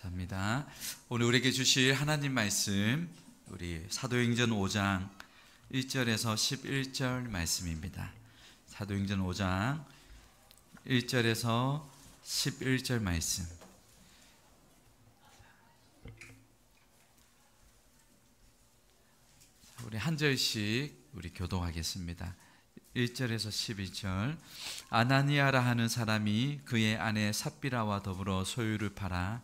감사합니다. 오늘 우리에게 주실 하나님 말씀, 우리 사도행전 5장 1절에서 11절 말씀입니다. 사도행전 5장 1절에서 11절 말씀. 우리 한 절씩 우리 교독하겠습니다. 1절에서 12절. 아나니아라 하는 사람이 그의 아내 삽비라와 더불어 소유를 팔아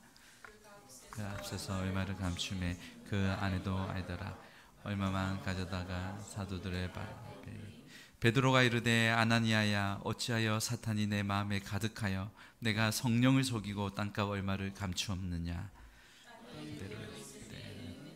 그 앞서서 얼마를 감춤해 그 아내도 알더라. 얼마만 가져다가 사도들의 발에 베드로가 이르되 아나니아야, 어찌하여 사탄이 내 마음에 가득하여 내가 성령을 속이고 땅값 얼마를 감추었느냐. 이대로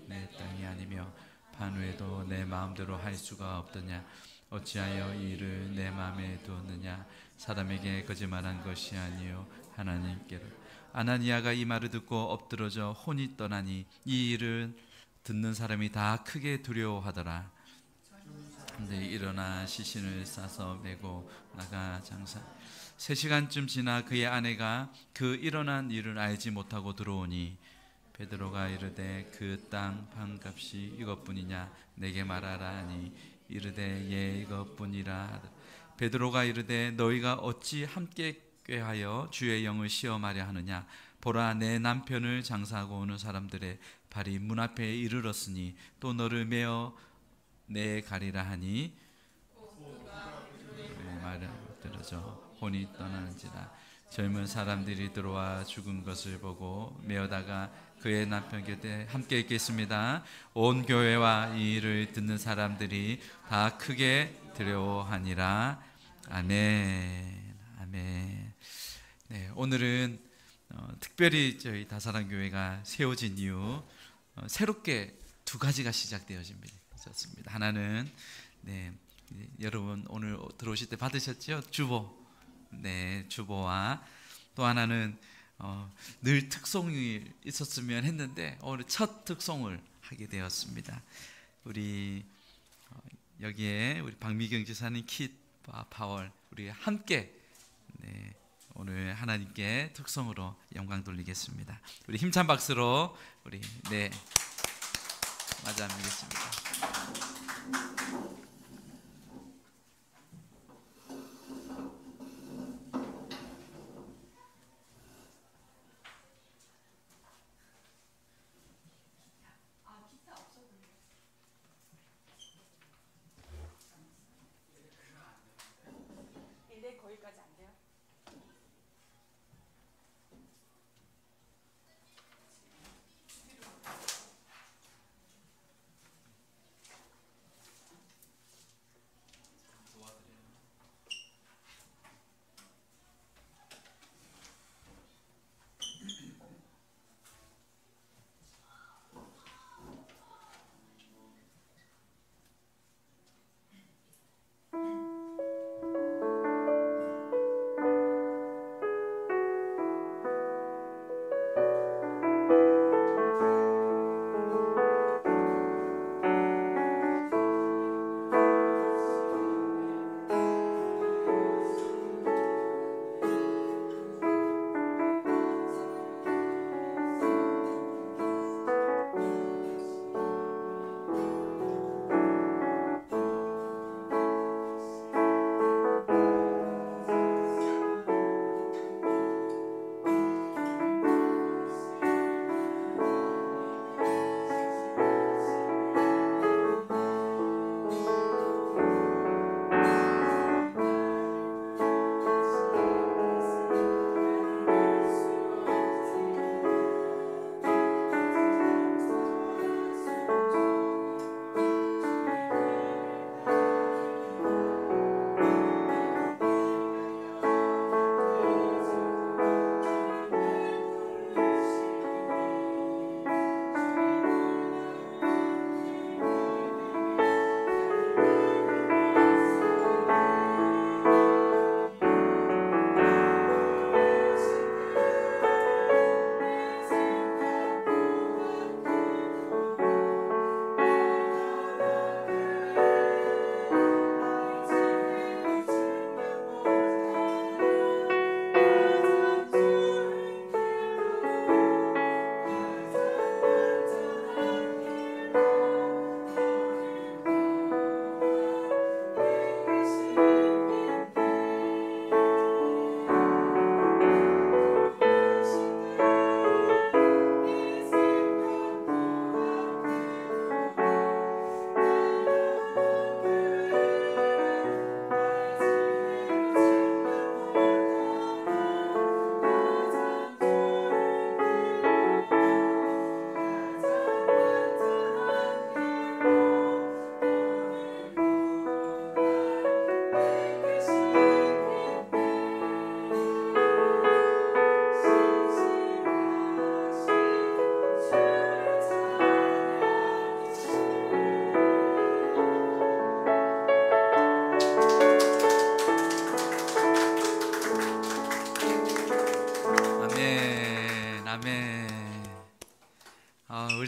내 땅이 아니며 반외도 내 마음대로 할 수가 없더냐. 어찌하여 이 일을 내 마음에 두었느냐. 사람에게 거짓말한 것이 아니요 하나님께로. 아나니아가 이 말을 듣고 엎드러져 혼이 떠나니 이 일을 듣는 사람이 다 크게 두려워하더라. 근데 일어나 시신을 싸서 메고 나가 장사. 3시간쯤 지나 그의 아내가 그 일어난 일을 알지 못하고 들어오니 베드로가 이르되 그 땅 판값이 이것뿐이냐 내게 말하라 하니 이르되 예 이것뿐이라 하더라. 베드로가 이르되 너희가 어찌 함께 꾀하여 주의 영을 시험하려 하느냐. 보라, 내 남편을 장사하고 오는 사람들의 발이 문 앞에 이르렀으니 또 너를 메어 내 가리라 하니 말을 들어져 혼이 떠나는지라. 젊은 사람들이 들어와 죽은 것을 보고 메어다가 그의 남편 곁에 함께 있겠습니다. 온 교회와 이 일을 듣는 사람들이 다 크게 두려워하니라. 아멘. 아멘. 네, 오늘은 특별히 저희 다사랑 교회가 세워진 이후 새롭게 2가지가 시작되어집니다. 하나는 여러분 오늘 들어오실 때 받으셨죠? 주보. 네, 주보와 또 하나는 늘 특송이 있었으면 했는데 오늘 첫 특송을 하게 되었습니다. 우리 여기에 우리 박미경 지사님, 킷과 파월 우리 함께 오늘 하나님께 특송으로 영광 돌리겠습니다. 우리 힘찬 박수로 우리 맞아 드리겠습니다.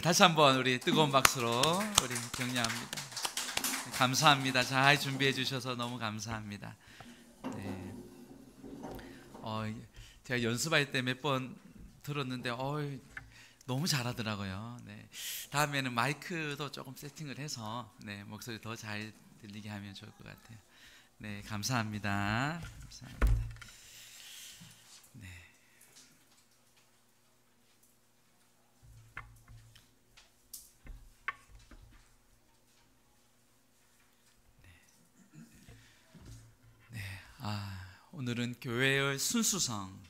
다시 한번 우리 뜨거운 박수로 우리 격려합니다. 감사합니다. 잘 준비해 주셔서 너무 감사합니다. 네. 제가 연습할 때 몇 번 들었는데 너무 잘하더라고요. 네. 다음에는 마이크도 조금 세팅을 해서 네, 목소리 더 잘 들리게 하면 좋을 것 같아요. 네, 감사합니다. 감사합니다. 네. 오늘은 교회의 순수성,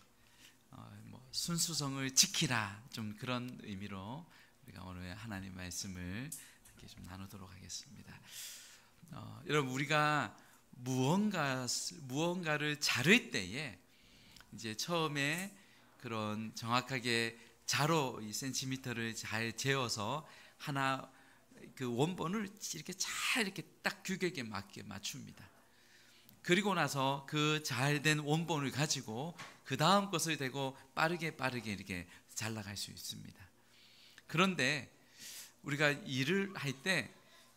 순수성을 지키라, 좀 그런 의미로 우리가 오늘 하나님 말씀을 이렇게 좀 나누도록 하겠습니다. 여러분, 우리가 무언가를 자를 때에 이제 처음에 그런 정확하게 자로 이 센티미터를 잘 재어서 하나 그 원본을 이렇게 잘 이렇게 딱 규격에 맞게 맞춥니다. 그리고 나서 그 잘된 원본을 가지고 그 다음 것을 대고 빠르게 이렇게 잘 나갈 수 있습니다. 그런데 우리가 일을 할 때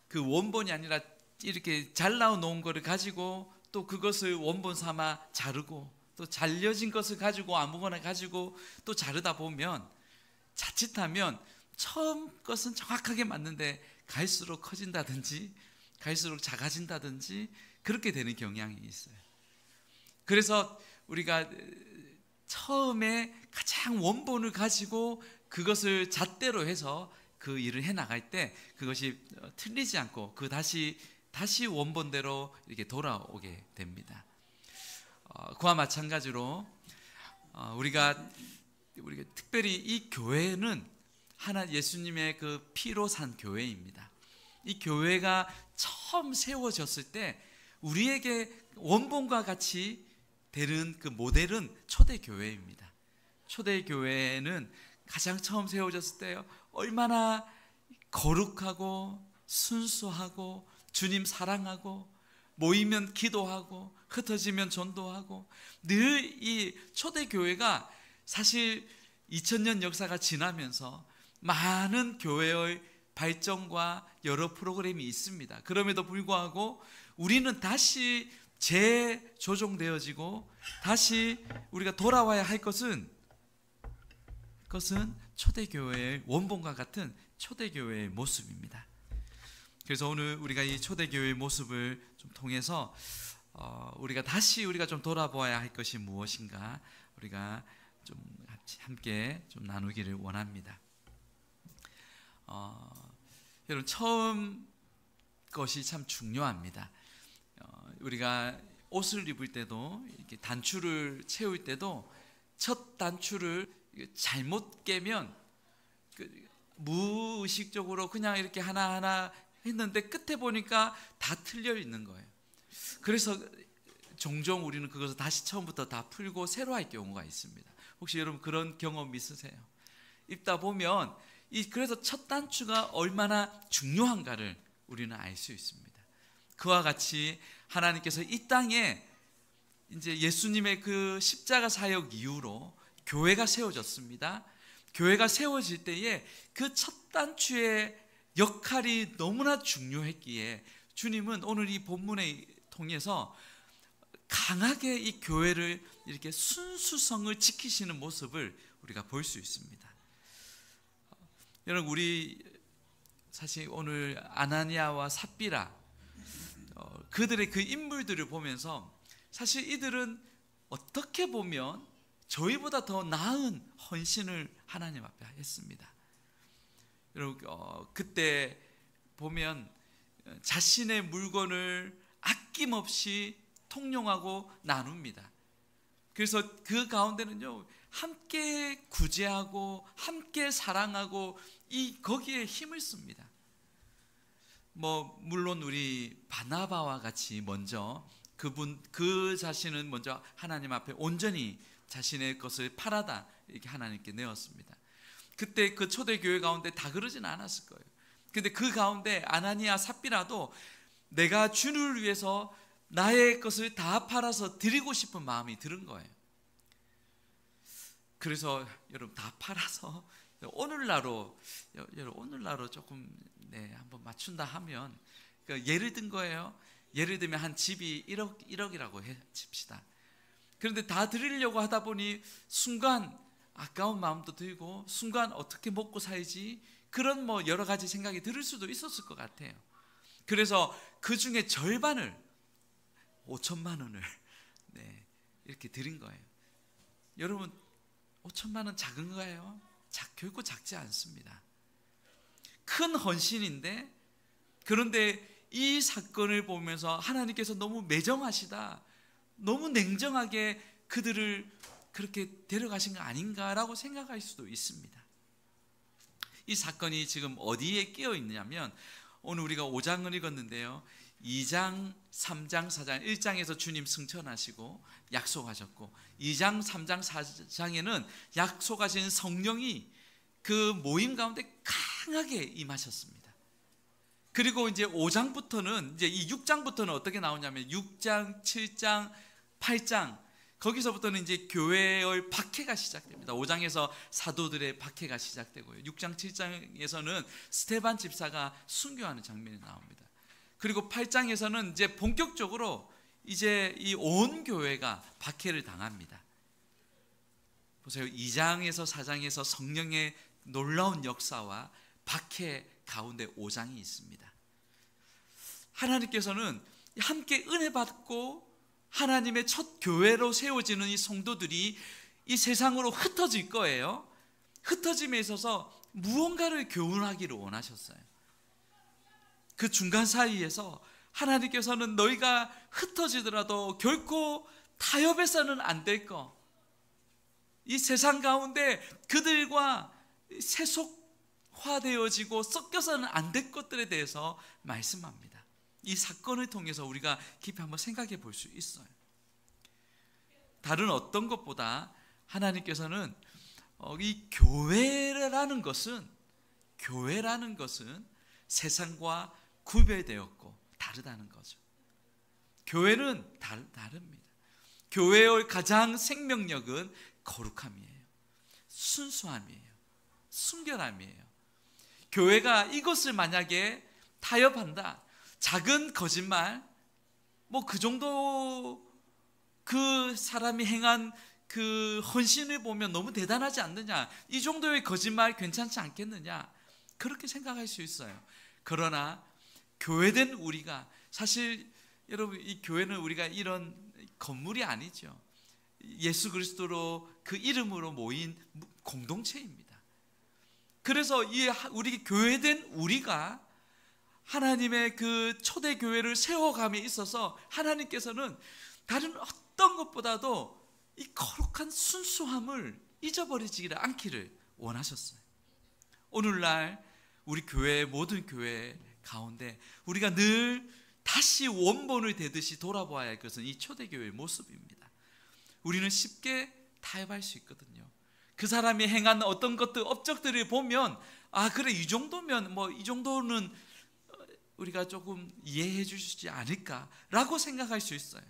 그 원본이 아니라 이렇게 잘 나온 거를 가지고 또 그것을 원본 삼아 자르고 또 잘려진 것을 가지고 아무거나 가지고 또 자르다 보면 자칫하면 처음 것은 정확하게 맞는데 갈수록 커진다든지 갈수록 작아진다든지 그렇게 되는 경향이 있어요. 그래서 우리가 처음에 가장 원본을 가지고 그것을 잣대로 해서 그 일을 해 나갈 때 그것이 틀리지 않고 다시 원본대로 이렇게 돌아오게 됩니다. 그와 마찬가지로 우리가 특별히 이 교회는 예수님의 그 피로 산 교회입니다. 이 교회가 처음 세워졌을 때 우리에게 원본과 같이 되는 그 모델은 초대교회입니다. 초대교회는 가장 처음 세워졌을 때 얼마나 거룩하고 순수하고 주님 사랑하고 모이면 기도하고 흩어지면 전도하고 늘 이 초대교회가 사실 2000년 역사가 지나면서 많은 교회의 발전과 여러 프로그램이 있습니다. 그럼에도 불구하고 우리는 다시 재조정되어지고 다시 우리가 돌아와야 할 그것은 초대교회의 원본과 같은 초대교회의 모습입니다. 그래서 오늘 우리가 이 초대교회의 모습을 좀 통해서 우리가 좀 돌아보아야 할 것이 무엇인가 우리가 좀 함께 좀 나누기를 원합니다. 여러분, 처음 것이 참 중요합니다. 우리가 옷을 입을 때도 이렇게 단추를 채울 때도 첫 단추를 잘못 깨면 무의식적으로 그냥 이렇게 하나하나 했는데 끝에 보니까 다 틀려 있는 거예요. 그래서 종종 우리는 그것을 다시 처음부터 다 풀고 새로 할 경우가 있습니다. 혹시 여러분 그런 경험 있으세요? 입다 보면 그래서 첫 단추가 얼마나 중요한가를 우리는 알 수 있습니다. 그와 같이 하나님께서 이 땅에 이제 예수님의 그 십자가 사역 이후로 교회가 세워졌습니다. 교회가 세워질 때에 그 첫 단추의 역할이 너무나 중요했기에 주님은 오늘 이 본문을 통해서 강하게 이 교회를 이렇게 순수성을 지키시는 모습을 우리가 볼 수 있습니다. 여러분, 우리 사실 오늘 아나니아와 삽비라 그들의 그 인물들을 보면서 사실 이들은 어떻게 보면 저희보다 더 나은 헌신을 하나님 앞에 했습니다. 여러분, 그때 보면 자신의 물건을 아낌없이 통용하고 나눕니다. 그래서 그 가운데는요, 함께 구제하고 함께 사랑하고 거기에 힘을 씁니다. 물론 우리 바나바와 같이 먼저 그 자신은 먼저 하나님 앞에 온전히 자신의 것을 팔아다 이렇게 하나님께 내었습니다. 그때 그 초대교회 가운데 다 그러진 않았을 거예요. 근데 그 가운데 아나니아 삽비라도 내가 주를 위해서 나의 것을 다 팔아서 드리고 싶은 마음이 들은 거예요. 그래서 여러분 다 팔아서 오늘날로 조금 한번 맞춘다 하면 예를 든 거예요. 예를 들면 한 집이 1억이라고 칩시다. 그런데 다 드리려고 하다 보니 순간 아까운 마음도 들고 순간 어떻게 먹고 살지 그런 여러 가지 생각이 들을 수도 있었을 것 같아요. 그래서 그 중에 절반을 5천만 원을 이렇게 드린 거예요. 여러분 5천만 원 작은 거예요? 결코 작지 않습니다. 큰 헌신인데, 그런데 이 사건을 보면서 하나님께서 너무 매정하시다, 너무 냉정하게 그들을 그렇게 데려가신 거 아닌가라고 생각할 수도 있습니다. 이 사건이 지금 어디에 끼어 있느냐면, 오늘 우리가 5장을 읽었는데요, 2장, 3장, 4장, 1장에서 주님 승천하시고 약속하셨고, 2장, 3장, 4장에는 약속하신 성령이 그 모임 가운데 강하게 임하셨습니다. 그리고 이제 5장부터는, 이제 이 6장부터는 어떻게 나오냐면 6장, 7장, 8장, 거기서부터는 이제 교회의 박해가 시작됩니다. 5장에서 사도들의 박해가 시작되고요. 6장, 7장에서는 스데반 집사가 순교하는 장면이 나옵니다. 그리고 8장에서는 이제 본격적으로 이제 이 온 교회가 박해를 당합니다. 보세요. 2장에서 4장에서 성령의 놀라운 역사와 박해 가운데 5장이 있습니다. 하나님께서는 함께 은혜 받고 하나님의 첫 교회로 세워지는 이 성도들이 이 세상으로 흩어질 거예요. 흩어짐에 있어서 무언가를 교훈하기를 원하셨어요. 그 중간 사이에서 하나님께서는 너희가 흩어지더라도 결코 타협해서는 안 될 것, 이 세상 가운데 그들과 세속화되어지고 섞여서는 안 될 것들에 대해서 말씀합니다. 이 사건을 통해서 우리가 깊이 한번 생각해 볼 수 있어요. 다른 어떤 것보다 하나님께서는 이 교회라는 것은 세상과 구별되었고 다르다는 거죠. 교회는 다릅니다. 교회의 가장 생명력은 거룩함이에요. 순수함이에요. 순결함이에요. 교회가 이것을 만약에 타협한다, 작은 거짓말, 그 정도 그 사람이 행한 그 헌신을 보면 너무 대단하지 않느냐, 이 정도의 거짓말 괜찮지 않겠느냐, 그렇게 생각할 수 있어요. 그러나 교회된 우리가, 사실 여러분 이 교회는 우리가 이런 건물이 아니죠. 예수 그리스도로 그 이름으로 모인 공동체입니다. 그래서 우리 교회된 우리가 하나님의 그 초대교회를 세워감에 있어서 하나님께서는 다른 어떤 것보다도 이 거룩한 순수함을 잊어버리지를 않기를 원하셨어요. 오늘날 우리 교회, 모든 교회 가운데 우리가 늘 다시 원본을 대듯이 돌아보아야 할 것은 이 초대교회의 모습입니다. 우리는 쉽게 타협할 수 있거든요. 그 사람이 행한 어떤 것들, 업적들을 보면 그래, 이 정도면 이 정도는 우리가 조금 이해해 주시지 않을까라고 생각할 수 있어요.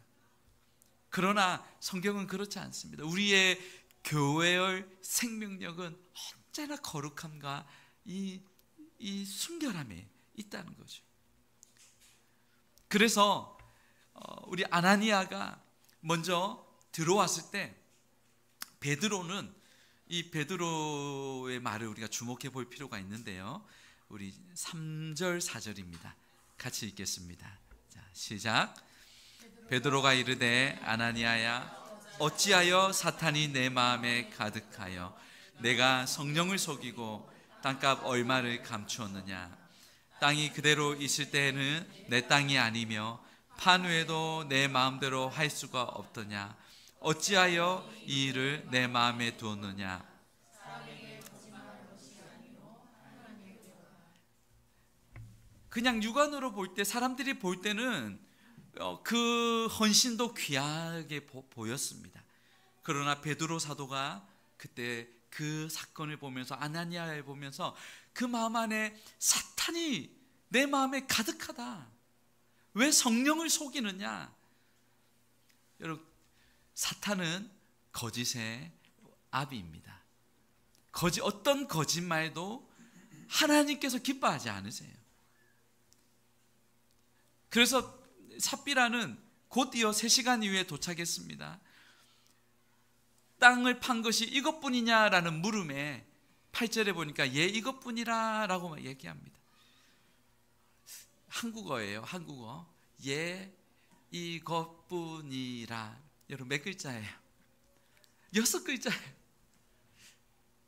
그러나 성경은 그렇지 않습니다. 우리의 교회의 생명력은 언제나 거룩함과 이 순결함에 있다는 거죠. 그래서 우리 아나니아가 먼저 들어왔을 때 베드로는, 이 베드로의 말을 우리가 주목해 볼 필요가 있는데요, 우리 3절 4절입니다. 같이 읽겠습니다. 자, 시작. 베드로가 이르되 아나니아야, 어찌하여 사탄이 내 마음에 가득하여 내가 성령을 속이고 땅값 얼마를 감추었느냐. 땅이 그대로 있을 때에는 내 땅이 아니며 판후에도 내 마음대로 할 수가 없더냐. 어찌하여 이 일을 내 마음에 두었느냐. 그냥 육안으로 볼 때, 사람들이 볼 때는 그 헌신도 귀하게 보였습니다. 그러나 베드로 사도가 그때 그 사건을 보면서, 아나니아를 보면서 그 마음 안에 사탄이 내 마음에 가득하다. 왜 성령을 속이느냐? 여러분, 사탄은 거짓의 아비입니다. 어떤 거짓말도 하나님께서 기뻐하지 않으세요. 그래서 삽비라는 곧이어 3시간 이후에 도착했습니다. 땅을 판 것이 이것뿐이냐라는 물음에 8절에 보니까 예 이것뿐이라 라고 막 얘기합니다. 한국어예요. 한국어. 예 이것뿐이라. 여러분 몇 글자예요? 6글자예요.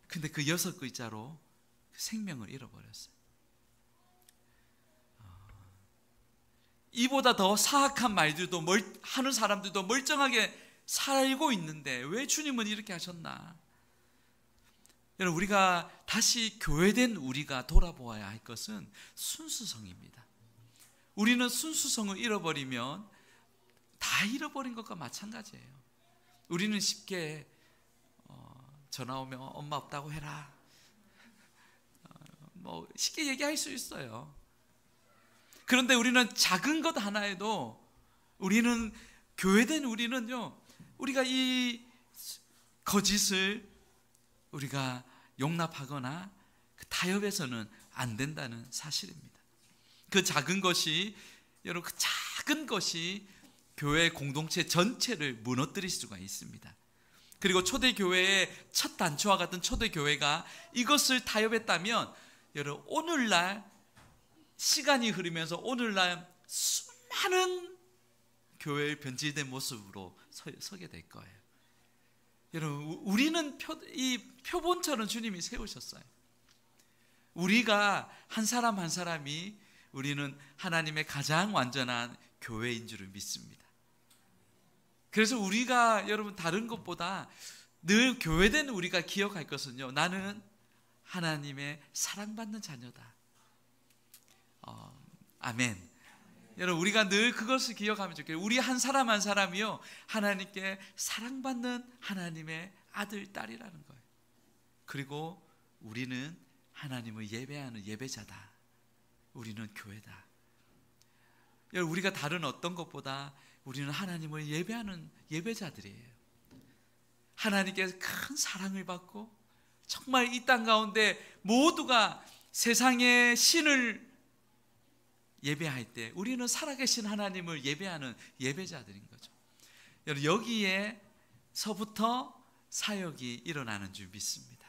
근데 그 6글자로 생명을 잃어버렸어요. 이보다 더 사악한 말들도 하는 사람들도 멀쩡하게 살고 있는데 왜 주님은 이렇게 하셨나? 여러분, 우리가 다시 교회된 우리가 돌아보아야 할 것은 순수성입니다. 우리는 순수성을 잃어버리면 다 잃어버린 것과 마찬가지예요. 우리는 쉽게 전화 오면 엄마 없다고 해라, 뭐 쉽게 얘기할 수 있어요. 그런데 우리는 작은 것 하나에도, 우리는 교회된 우리는요, 우리가 이 거짓을 우리가 용납하거나 타협해서는 안 된다는 사실입니다. 그 작은 것이, 여러분, 그 작은 것이 교회 공동체 전체를 무너뜨릴 수가 있습니다. 그리고 초대교회의 첫 단추와 같은 초대교회가 이것을 타협했다면, 여러분, 오늘날 시간이 흐르면서 오늘날 수많은 교회의 변질된 모습으로 서게 될 거예요. 여러분, 우리는 이 표본처럼 주님이 세우셨어요. 우리가 한 사람 한 사람이, 우리는 하나님의 가장 완전한 교회인 줄을 믿습니다. 그래서 우리가, 여러분, 다른 것보다 늘 교회된 우리가 기억할 것은요, 나는 하나님의 사랑받는 자녀다. 아멘. 여러분, 우리가 늘 그것을 기억하면 좋겠어요. 우리 한 사람 한 사람이요, 하나님께 사랑받는 하나님의 아들, 딸이라는 거예요. 그리고 우리는 하나님을 예배하는 예배자다. 우리는 교회다. 여러분, 우리가 다른 어떤 것보다 우리는 하나님을 예배하는 예배자들이에요. 하나님께 큰 사랑을 받고, 정말 이 땅 가운데 모두가 세상의 신을 예배할 때 우리는 살아계신 하나님을 예배하는 예배자들인 거죠. 여러분, 여기에서부터 사역이 일어나는 줄 믿습니다.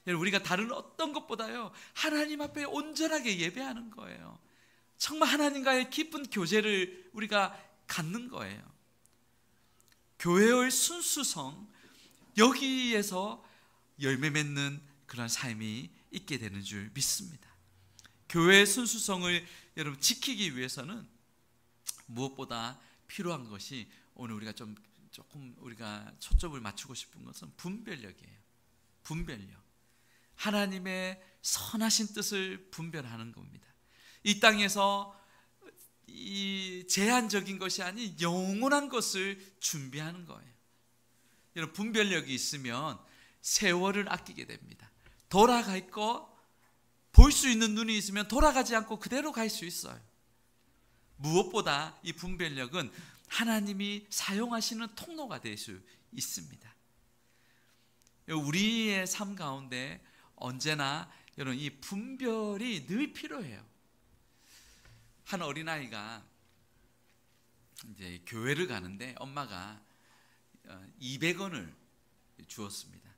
여러분, 우리가 다른 어떤 것보다요, 하나님 앞에 온전하게 예배하는 거예요. 정말 하나님과의 깊은 교제를 우리가 갖는 거예요. 교회의 순수성, 여기에서 열매 맺는 그런 삶이 있게 되는 줄 믿습니다. 교회의 순수성을 여러분 지키기 위해서는 무엇보다 필요한 것이, 오늘 우리가 조금 우리가 초점을 맞추고 싶은 것은 분별력이에요. 분별력. 하나님의 선하신 뜻을 분별하는 겁니다. 이 땅에서 이 제한적인 것이 아닌 영원한 것을 준비하는 거예요. 여러분, 분별력이 있으면 세월을 아끼게 됩니다. 돌아갈 거, 볼 수 있는 눈이 있으면 돌아가지 않고 그대로 갈 수 있어요. 무엇보다 이 분별력은 하나님이 사용하시는 통로가 될 수 있습니다. 우리의 삶 가운데 언제나 여러분, 이 분별이 늘 필요해요. 한 어린아이가 이제 교회를 가는데 엄마가 200원을 주었습니다.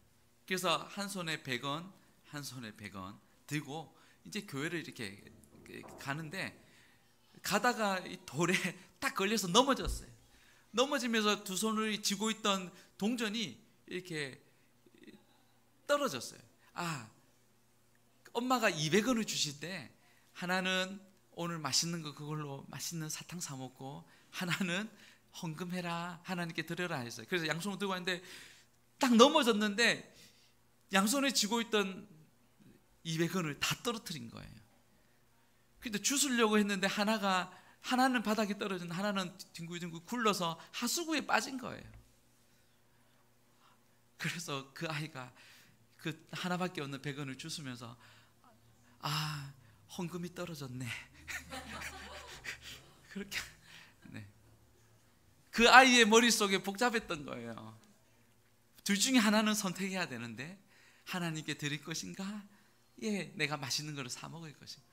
그래서 한 손에 100원, 한 손에 100원 들고 이제 교회를 이렇게 가는데, 가다가 이 돌에 딱 걸려서 넘어졌어요. 넘어지면서 두 손을 쥐고 있던 동전이 이렇게 떨어졌어요. 엄마가 200원을 주실 때 하나는 오늘 맛있는 거, 그걸로 맛있는 사탕 사 먹고, 하나는 헌금해라, 하나님께 드려라 했어요. 그래서 양손을 들고 왔는데 딱 넘어졌는데 양손에 쥐고 있던 200원을 다 떨어뜨린 거예요. 근데 주스려고 했는데 하나는 바닥에 떨어졌는데 하나는 뒹굴뒹굴 굴러서 하수구에 빠진 거예요. 그래서 그 아이가 그 하나밖에 없는 100원을 주스면서, 헌금이 떨어졌네. 그렇게, 네. 그 아이의 머릿속에 복잡했던 거예요. 둘 중에 하나는 선택해야 되는데 하나님께 드릴 것인가? 예, 내가 맛있는 거를 사 먹을 것인가?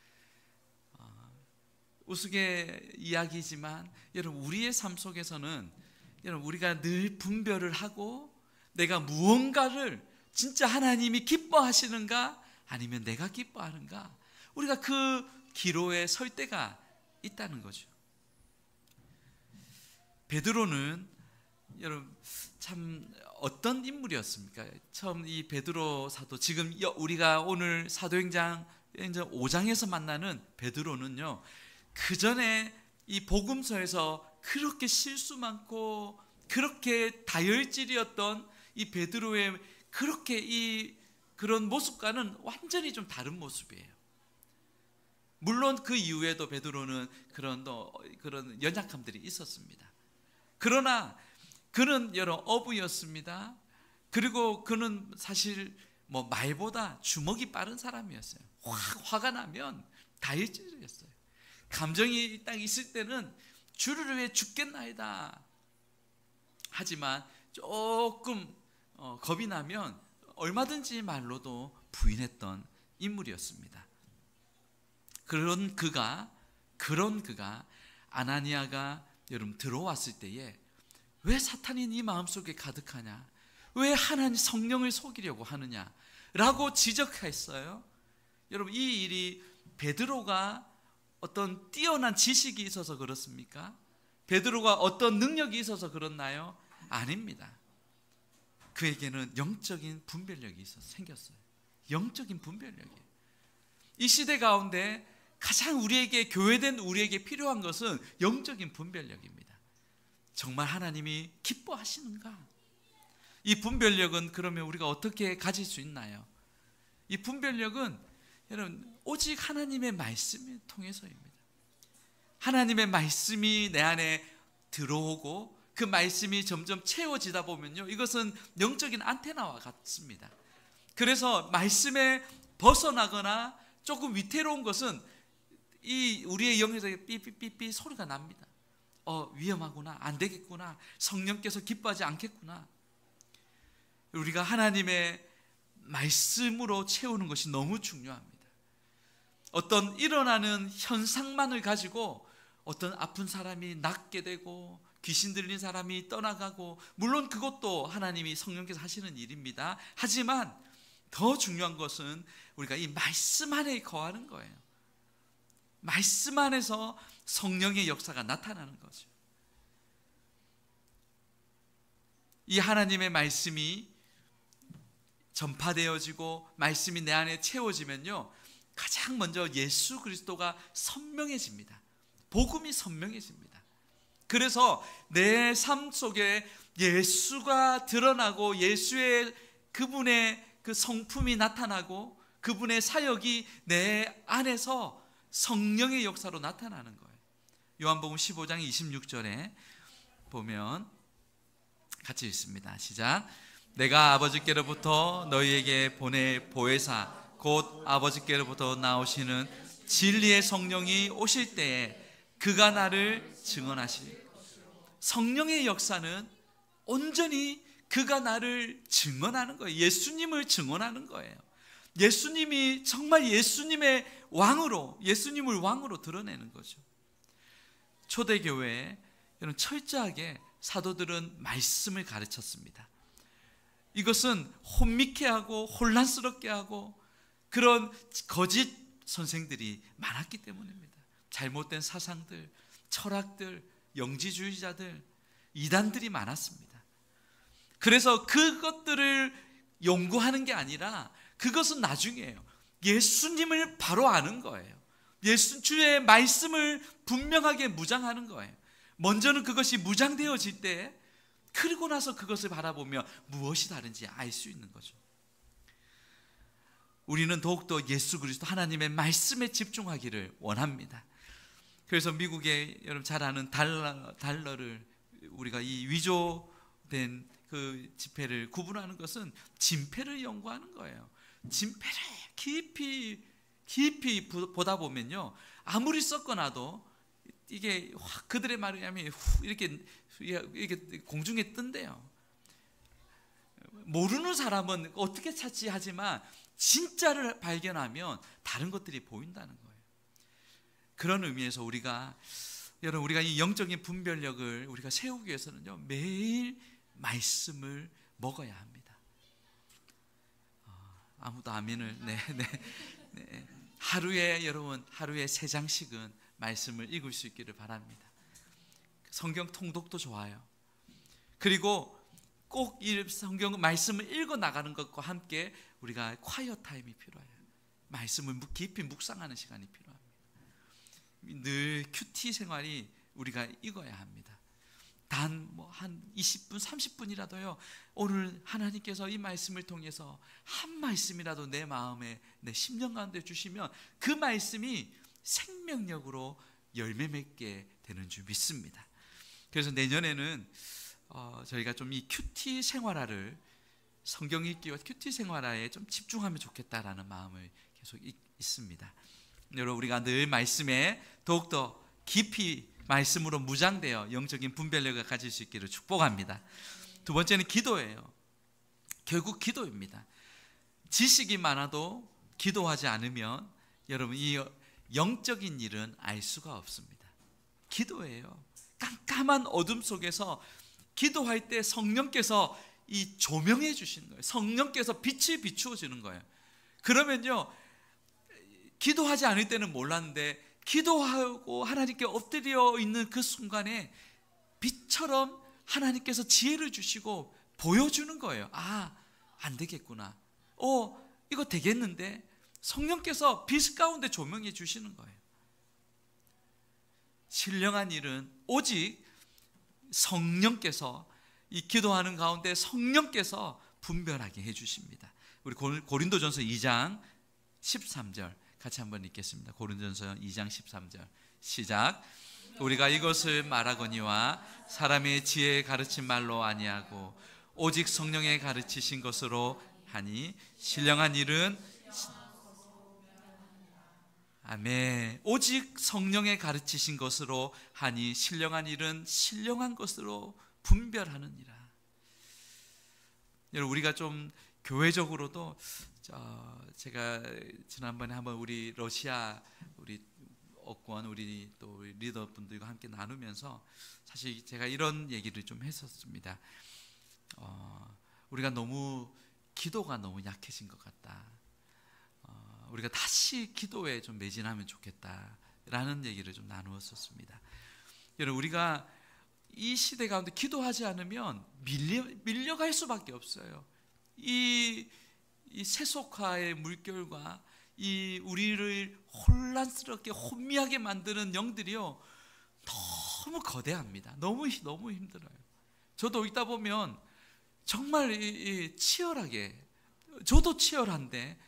우스개 이야기지만 여러분, 우리의 삶 속에서는 여러분, 우리가 늘 분별을 하고 내가 무언가를 진짜 하나님이 기뻐하시는가 아니면 내가 기뻐하는가, 우리가 그 기로에 설 때가 있다는 거죠. 베드로는 여러분 참 어떤 인물이었습니까? 처음 이 베드로 사도, 지금 우리가 오늘 사도행전 5장에서 만나는 베드로는요, 그 전에 이 복음서에서 그렇게 실수 많고 그렇게 다혈질이었던 이 베드로의 그렇게 그런 모습과는 완전히 좀 다른 모습이에요. 물론 그 이후에도 베드로는 그런 연약함들이 있었습니다. 그러나 그는 여러 어부였습니다. 그리고 그는 사실 말보다 주먹이 빠른 사람이었어요. 화가 나면 다혈질이었어요. 감정이 딱 있을 때는 주를 위해 죽겠나이다. 하지만 조금 겁이 나면 얼마든지 말로도 부인했던 인물이었습니다. 그런 그가 아나니아가 여러분 들어왔을 때에 왜 사탄이 네 마음속에 가득하냐, 왜 하나님 성령을 속이려고 하느냐 라고 지적했어요. 여러분, 이 일이 베드로가 어떤 뛰어난 지식이 있어서 그렇습니까? 베드로가 어떤 능력이 있어서 그렇나요? 아닙니다. 그에게는 영적인 분별력이 생겼어요. 영적인 분별력이에요. 이 시대 가운데 가장 교회된 우리에게 필요한 것은 영적인 분별력입니다. 정말 하나님이 기뻐하시는가? 이 분별력은 그러면 우리가 어떻게 가질 수 있나요? 이 분별력은 여러분 오직 하나님의 말씀을 통해서입니다. 하나님의 말씀이 내 안에 들어오고 그 말씀이 점점 채워지다 보면요, 이것은 영적인 안테나와 같습니다. 그래서 말씀에 벗어나거나 조금 위태로운 것은 우리의 영에서 삐삐삐삐 소리가 납니다. 위험하구나, 안 되겠구나, 성령께서 기뻐하지 않겠구나. 우리가 하나님의 말씀으로 채우는 것이 너무 중요합니다. 어떤 일어나는 현상만을 가지고 어떤 아픈 사람이 낫게 되고 귀신 들린 사람이 떠나가고, 물론 그것도 하나님이 성령께서 하시는 일입니다. 하지만 더 중요한 것은 우리가 이 말씀 안에 거하는 거예요. 말씀 안에서 성령의 역사가 나타나는 거죠. 이 하나님의 말씀이 전파되어지고 말씀이 내 안에 채워지면요, 가장 먼저 예수 그리스도가 선명해집니다. 복음이 선명해집니다. 그래서 내 삶 속에 예수가 드러나고 예수의 그분의 그 성품이 나타나고 그분의 사역이 내 안에서 성령의 역사로 나타나는 거예요. 요한복음 15장 26절에 보면 같이 읽습니다. 시작. 내가 아버지께로부터 너희에게 보혜사 곧 아버지께로부터 나오시는 진리의 성령이 오실 때에 그가 나를 증언하시리. 성령의 역사는 온전히 그가 나를 증언하는 거예요. 예수님을 증언하는 거예요. 예수님이 정말 예수님을 왕으로 드러내는 거죠. 초대교회에 이런 철저하게 사도들은 말씀을 가르쳤습니다. 이것은 혼미케 하고 혼란스럽게 하고 그런 거짓 선생들이 많았기 때문입니다. 잘못된 사상들, 철학들, 영지주의자들, 이단들이 많았습니다. 그래서 그것들을 연구하는 게 아니라 그것은 나중이에요. 예수님을 바로 아는 거예요. 주의 말씀을 분명하게 무장하는 거예요. 먼저는 그것이 무장되어질 때, 그리고 나서 그것을 바라보며 무엇이 다른지 알 수 있는 거죠. 우리는 더욱더 예수 그리스도 하나님의 말씀에 집중하기를 원합니다. 그래서 미국에 여러분 잘 아는 달러를 우리가 이 위조된 그 지폐를 구분하는 것은 진폐를 연구하는 거예요. 진폐를 깊이 보다 보면요, 아무리 섞어놔도 이게 확 그들의 말에 의하면 이렇게 공중에 뜬대요. 모르는 사람은 어떻게 찾지 하지만 진짜를 발견하면 다른 것들이 보인다는 거예요. 그런 의미에서 여러분 우리가 이 영적인 분별력을 우리가 세우기 위해서는요, 매일 말씀을 먹어야 합니다. 아무도 아멘을. 네. 여러분 하루에 3장씩은 말씀을 읽을 수 있기를 바랍니다. 성경 통독도 좋아요. 그리고 꼭 이 성경 말씀을 읽어 나가는 것과 함께 우리가 콰이어 타임이 필요해요. 말씀을 깊이 묵상하는 시간이 필요합니다. 늘 큐티 생활이 우리가 익어야 합니다. 단 한 20분 30분이라도요, 오늘 하나님께서 이 말씀을 통해서 한 말씀이라도 내 마음에, 내 심령 가운데 주시면 그 말씀이 생명력으로 열매 맺게 되는 줄 믿습니다. 그래서 내년에는 저희가 좀 이 큐티 생활화를, 성경 읽기와 큐티 생활화에 좀 집중하면 좋겠다라는 마음을 계속 있습니다. 여러분 우리가 늘 말씀에 더욱더 깊이 말씀으로 무장되어 영적인 분별력을 가질 수 있기를 축복합니다. 두 번째는 기도예요. 결국 기도입니다. 지식이 많아도 기도하지 않으면 여러분 이 영적인 일은 알 수가 없습니다. 기도예요. 깜깜한 어둠 속에서 기도할 때 성령께서 이 조명해 주시는 거예요. 성령께서 빛이 비추어 주는 거예요. 그러면요, 기도하지 않을 때는 몰랐는데 기도하고 하나님께 엎드려 있는 그 순간에 빛처럼 하나님께서 지혜를 주시고 보여주는 거예요. 안 되겠구나. 이거 되겠는데. 성령께서 빛 가운데 조명해 주시는 거예요. 신령한 일은 오직 성령께서, 이 기도하는 가운데 성령께서 분별하게 해주십니다. 우리 고린도전서 2장 13절 같이 한번 읽겠습니다. 고린도전서 2장 13절 시작. 우리가 이것을 말하거니와 사람의 지혜에 가르친 말로 아니하고 오직 성령의 가르치신 것으로 하니 신령한 일은, 아멘, 오직 성령의 가르치신 것으로 하니 신령한 일은 신령한 것으로 분별하느니라. 여러분 우리가 좀 교회적으로도, 제가 지난번에 한번 우리 러시아 우리 업권 우리 또 우리 리더분들과 함께 나누면서 사실 제가 이런 얘기를 좀 했었습니다. 우리가 기도가 너무 약해진 것 같다. 우리가 다시 기도에 좀 매진하면 좋겠다라는 얘기를 좀 나누었었습니다. 여러분 우리가 이 시대 가운데 기도하지 않으면 밀려갈 수밖에 없어요. 이 세속화의 물결과 이 우리를 혼란스럽게 혼미하게 만드는 영들이요, 너무 거대합니다. 너무 힘들어요. 저도 있다 보면 정말 치열하게, 저도 치열한데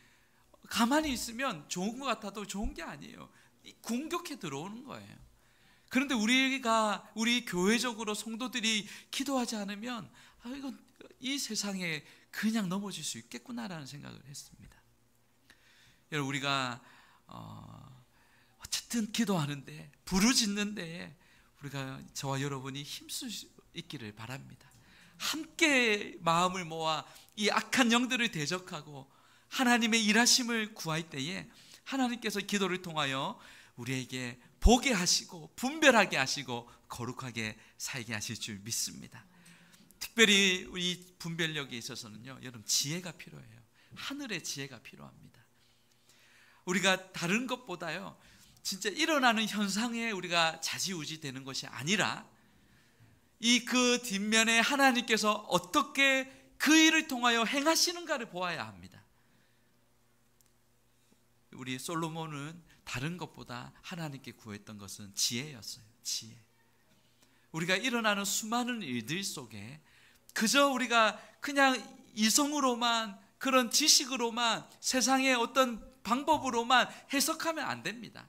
가만히 있으면 좋은 것 같아도 좋은 게 아니에요. 공격해 들어오는 거예요. 그런데 우리 교회적으로 성도들이 기도하지 않으면 이 세상에 그냥 넘어질 수 있겠구나라는 생각을 했습니다. 여러분 우리가 어쨌든 기도하는데, 부르짖는데 우리가, 저와 여러분이 힘쓸 수 있기를 바랍니다. 함께 마음을 모아 이 악한 영들을 대적하고 하나님의 일하심을 구할 때에 하나님께서 기도를 통하여 우리에게 보게 하시고 분별하게 하시고 거룩하게 살게 하실 줄 믿습니다. 특별히 우리 분별력에 있어서는요, 여러분 지혜가 필요해요. 하늘의 지혜가 필요합니다. 우리가 다른 것보다요, 진짜 일어나는 현상에 우리가 좌지우지 되는 것이 아니라 그 뒷면에 하나님께서 어떻게 그 일을 통하여 행하시는가를 보아야 합니다. 우리 솔로몬은 다른 것보다 하나님께 구했던 것은 지혜였어요. 지혜. 우리가 일어나는 수많은 일들 속에 그저 우리가 그냥 이성으로만, 그런 지식으로만, 세상의 어떤 방법으로만 해석하면 안 됩니다.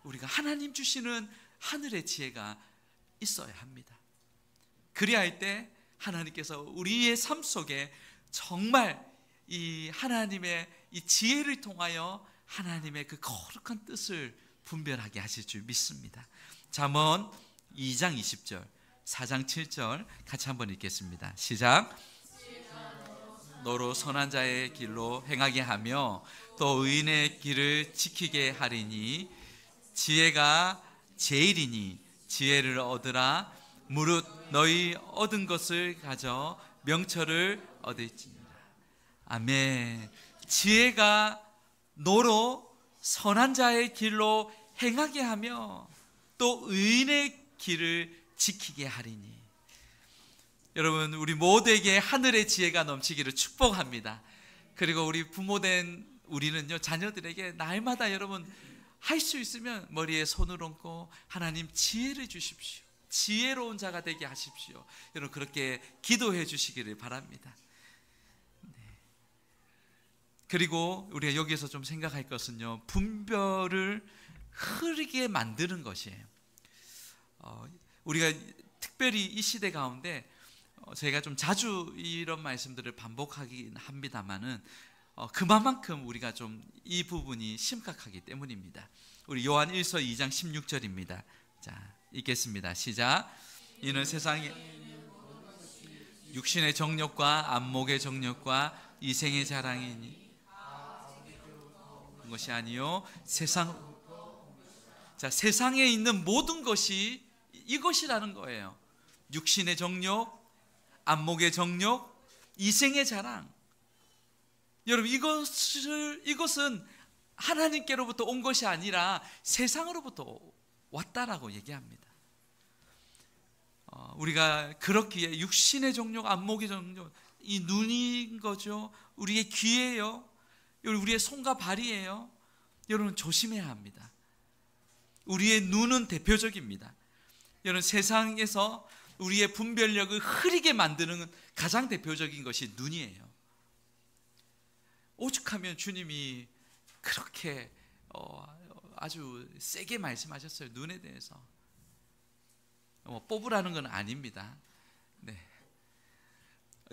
우리가 하나님 주시는 하늘의 지혜가 있어야 합니다. 그리할 때 하나님께서 우리의 삶 속에 정말 이 하나님의 이 지혜를 통하여 하나님의 그 거룩한 뜻을 분별하게 하실 줄 믿습니다. 잠언 2장 20절, 4장 7절 같이 한번 읽겠습니다. 시작. 너로 선한 자의 길로 행하게 하며 또 의인의 길을 지키게 하리니 지혜가 제일이니 지혜를 얻으라. 무릇 너희 얻은 것을 가져 명철을 얻을지니라. 아멘. 지혜가 너로 선한 자의 길로 행하게 하며 또 의인의 길을 지키게 하리니. 여러분, 우리 모두에게 하늘의 지혜가 넘치기를 축복합니다. 그리고 우리 부모된 우리는요, 자녀들에게 날마다 여러분 할 수 있으면 머리에 손을 얹고 하나님 지혜를 주십시오. 지혜로운 자가 되게 하십시오. 여러분 그렇게 기도해 주시기를 바랍니다. 그리고 우리가 여기서 좀 생각할 것은요, 분별을 흐리게 만드는 것이에요. 우리가 특별히 이 시대 가운데 저희가 좀 자주 이런 말씀들을 반복하긴 합니다만은 그만큼 우리가 좀 이 부분이 심각하기 때문입니다. 우리 요한 1서 2장 16절입니다. 자, 읽겠습니다. 시작. 이는 세상에 육신의 정욕과 안목의 정욕과 이생의 자랑이니 것이 아니요 세상에 있는 모든 것이 이것이라는 거예요. 육신의 정욕, 안목의 정욕, 이생의 자랑. 여러분 이것은 하나님께로부터 온 것이 아니라 세상으로부터 왔다라고 얘기합니다. 우리가 그렇기에 육신의 정욕, 안목의 정욕, 이 눈인 거죠. 우리의 귀예요. 우리의 손과 발이에요. 여러분 조심해야 합니다. 우리의 눈은 대표적입니다. 여러분 세상에서 우리의 분별력을 흐리게 만드는 가장 대표적인 것이 눈이에요. 오죽하면 주님이 그렇게 아주 세게 말씀하셨어요. 눈에 대해서. 뽑으라는 건 아닙니다. 네.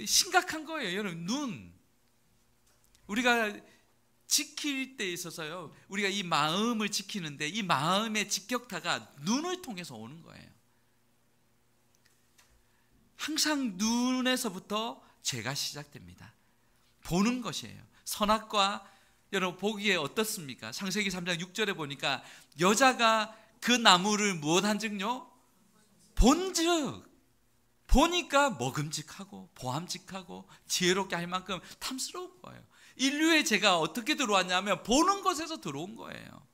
심각한 거예요. 여러분 눈. 우리가 지킬 때 있어서요, 우리가 이 마음을 지키는데 이 마음의 직격타가 눈을 통해서 오는 거예요. 항상 눈에서부터 죄가 시작됩니다. 보는 것이에요. 선악과 여러분 보기에 어떻습니까? 창세기 3장 6절에 보니까 여자가 그 나무를 무엇한 즉요? 본즉 보니까 먹음직하고 보암직하고 지혜롭게 할 만큼 탐스러운 거예요. 인류의 죄가 어떻게 들어왔냐면 보는 것에서 들어온 거예요.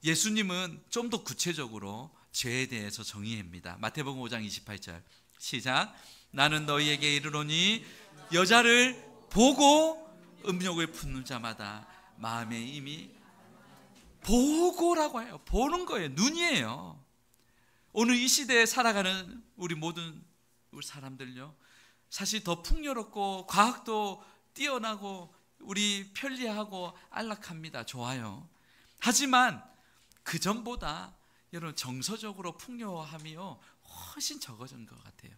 예수님은 좀 더 구체적으로 죄에 대해서 정의합니다. 마태복음 5장 28절 시작. 나는 너희에게 이르노니 여자를 보고 음욕을 품는 자마다 마음에 이미 보고라고 해요. 보는 거예요. 눈이에요. 오늘 이 시대에 살아가는 우리 모든 우리 사람들요, 사실 더 풍요롭고 과학도 뛰어나고 우리 편리하고 안락합니다. 좋아요. 하지만 그 전보다 여러분 정서적으로 풍요함이요 훨씬 적어진 것 같아요.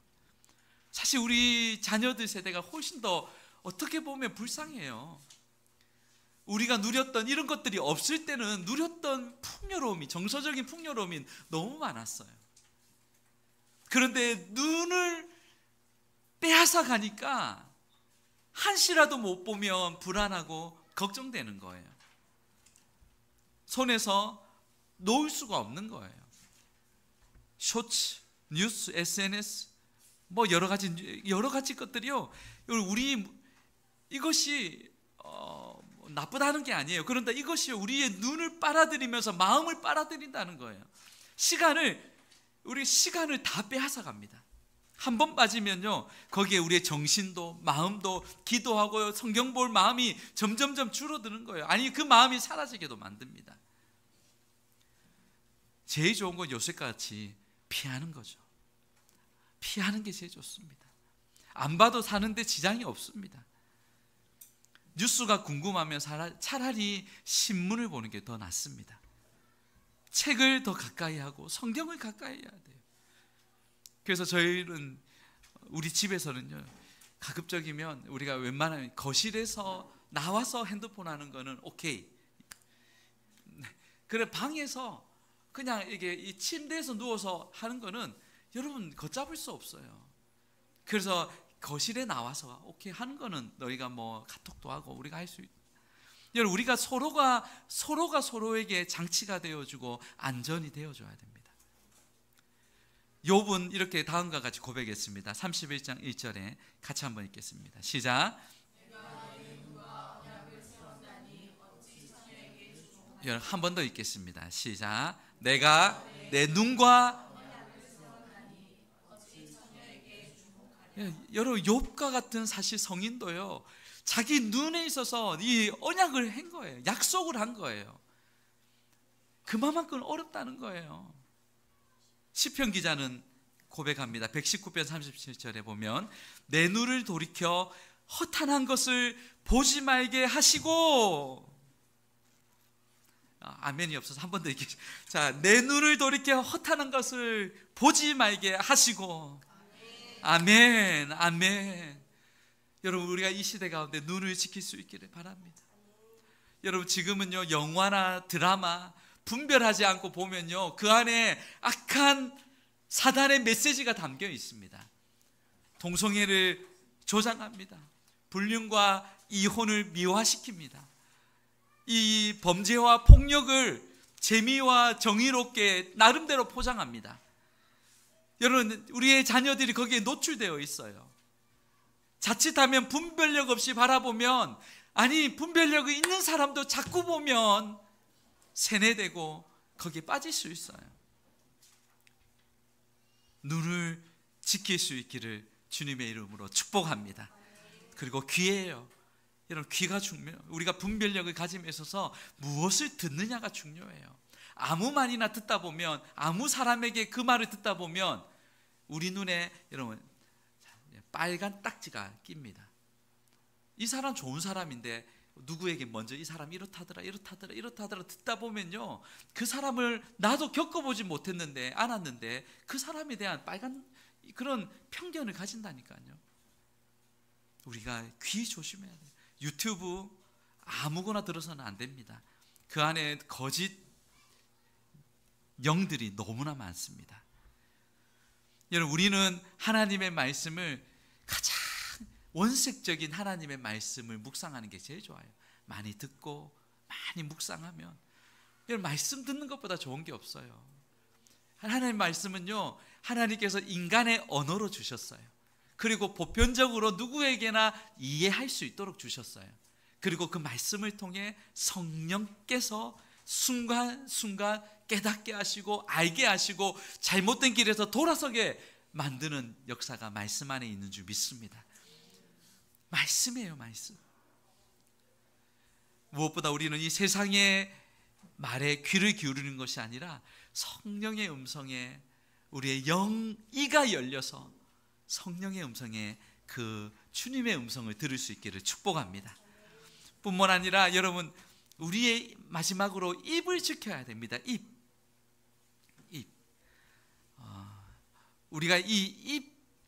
사실 우리 자녀들 세대가 훨씬 더 어떻게 보면 불쌍해요. 우리가 누렸던 이런 것들이 없을 때는 누렸던 풍요로움이, 정서적인 풍요로움이 너무 많았어요. 그런데 눈을 빼앗아 가니까 한시라도 못 보면 불안하고 걱정되는 거예요. 손에서 놓을 수가 없는 거예요. 쇼츠, 뉴스, SNS 뭐 여러 가지 것들이요. 우리 이것이 나쁘다는 게 아니에요. 그런데 이것이 우리의 눈을 빨아들이면서 마음을 빨아들인다는 거예요. 우리 시간을 다 빼앗아 갑니다. 한 번 빠지면요, 거기에 우리의 정신도 마음도 기도하고 성경 볼 마음이 점점점 줄어드는 거예요. 아니 그 마음이 사라지게도 만듭니다. 제일 좋은 건 요새같이 피하는 거죠. 피하는 게 제일 좋습니다. 안 봐도 사는데 지장이 없습니다. 뉴스가 궁금하면 차라리 신문을 보는 게 더 낫습니다. 책을 더 가까이 하고 성경을 가까이 해야 돼요. 그래서 저희는 우리 집에서는요, 가급적이면 우리가 웬만하면 거실에서 나와서 핸드폰 하는 거는 오케이. 그래 방에서 그냥 이게 이 침대에서 누워서 하는 거는 여러분 걷잡을 수 없어요. 그래서 거실에 나와서 오케이 하는 거는 너희가 뭐 카톡도 하고 우리가 할 수 있다. 여러분, 우리가 서로가 서로에게 장치가 되어주고 안전이 되어줘야 됩니다. 욥은 이렇게 다음과 같이 고백했습니다. 31장 1절에 같이 한번 읽겠습니다. 시작. 한 번 더 읽겠습니다. 시작. 내가 내 눈과 여러분, 욥과 같은 사실 성인도요, 자기 눈에 있어서 이 언약을 한 거예요. 약속을 한 거예요. 그만큼 어렵다는 거예요. 시편 기자는 고백합니다. 119편 37절에 보면 내 눈을 돌이켜 허탄한 것을 보지 말게 하시고, 아멘이 없어서 한 번 더 얘기해. 자, 내 눈을 돌이켜 허탄한 것을 보지 말게 하시고. 아멘, 아멘. 여러분, 우리가 이 시대 가운데 눈을 지킬 수 있기를 바랍니다. 여러분, 지금은요, 영화나 드라마 분별하지 않고 보면요, 그 안에 악한 사단의 메시지가 담겨 있습니다. 동성애를 조장합니다. 불륜과 이혼을 미화시킵니다. 이 범죄와 폭력을 재미와 정의롭게 나름대로 포장합니다. 여러분, 우리의 자녀들이 거기에 노출되어 있어요. 자칫하면 분별력 없이 바라보면, 아니 분별력이 있는 사람도 자꾸 보면 세뇌되고 거기에 빠질 수 있어요. 눈을 지킬 수 있기를 주님의 이름으로 축복합니다. 그리고 귀예요. 여러분, 귀가 중요해요. 우리가 분별력을 가짐에 있어서 무엇을 듣느냐가 중요해요. 아무 말이나 듣다 보면, 아무 사람에게 그 말을 듣다 보면 우리 눈에 여러분 빨간 딱지가 낍니다. 이 사람 좋은 사람인데 누구에게 먼저 이 사람 이렇다더라 듣다 보면요, 그 사람을 나도 겪어보지 못했는데 않았는데 그 사람에 대한 빨간 그런 편견을 가진다니까요. 우리가 귀 조심해야 돼요. 유튜브 아무거나 들어서는 안 됩니다. 그 안에 거짓 영들이 너무나 많습니다. 여러분, 우리는 하나님의 말씀을, 가장 원색적인 하나님의 말씀을 묵상하는 게 제일 좋아요. 많이 듣고 많이 묵상하면, 여러분, 말씀 듣는 것보다 좋은 게 없어요. 하나님의 말씀은요, 하나님께서 인간의 언어로 주셨어요. 그리고 보편적으로 누구에게나 이해할 수 있도록 주셨어요. 그리고 그 말씀을 통해 성령께서 순간순간 깨닫게 하시고 알게 하시고 잘못된 길에서 돌아서게 만드는 역사가 말씀 안에 있는 줄 믿습니다. 말씀이에요, 말씀. 무엇보다 우리는 이 세상의 말에 귀를 기울이는 것이 아니라 성령의 음성에 우리의 이가 열려서 성령의 음성에 그 주님의 음성을 들을 수 있기를 축복합니다. 뿐만 아니라 여러분, 우리의 마지막으로 입을 지켜야 됩니다. 입. 우리가 이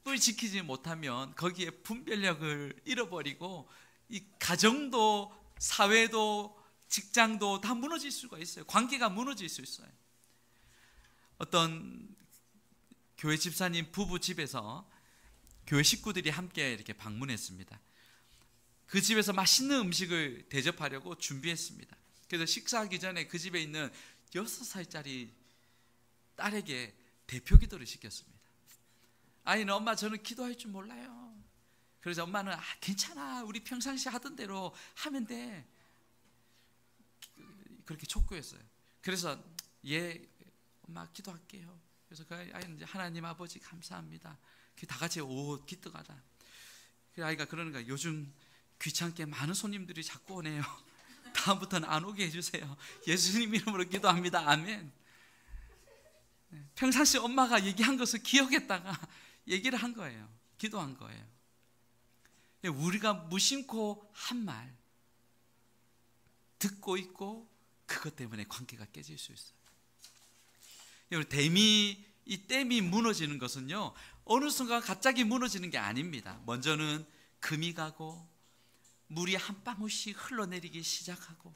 입을 지키지 못하면 거기에 분별력을 잃어버리고 이 가정도 사회도 직장도 다 무너질 수가 있어요. 관계가 무너질 수 있어요. 어떤 교회 집사님 부부 집에서 교회 식구들이 함께 이렇게 방문했습니다. 그 집에서 맛있는 음식을 대접하려고 준비했습니다. 그래서 식사하기 전에 그 집에 있는 6살짜리 딸에게 대표 기도를 시켰습니다. 아이는 엄마 저는 기도할 줄 몰라요. 그래서 엄마는 괜찮아, 우리 평상시 하던 대로 하면 돼, 그렇게 촉구했어요. 그래서 예 엄마 기도할게요. 그래서 그 아이는 하나님 아버지 감사합니다. 다 같이 기특하다. 그 아이가 그러는 거야. 요즘 귀찮게 많은 손님들이 자꾸 오네요. 다음부터는 안 오게 해주세요. 예수님 이름으로 기도합니다. 아멘. 평상시 엄마가 얘기한 것을 기억했다가 얘기를 한 거예요. 기도한 거예요. 우리가 무심코 한 말 듣고 있고 그것 때문에 관계가 깨질 수 있어요. 이 댐이 무너지는 것은요, 어느 순간 갑자기 무너지는 게 아닙니다. 먼저는 금이 가고 물이 한 방울씩 흘러내리기 시작하고,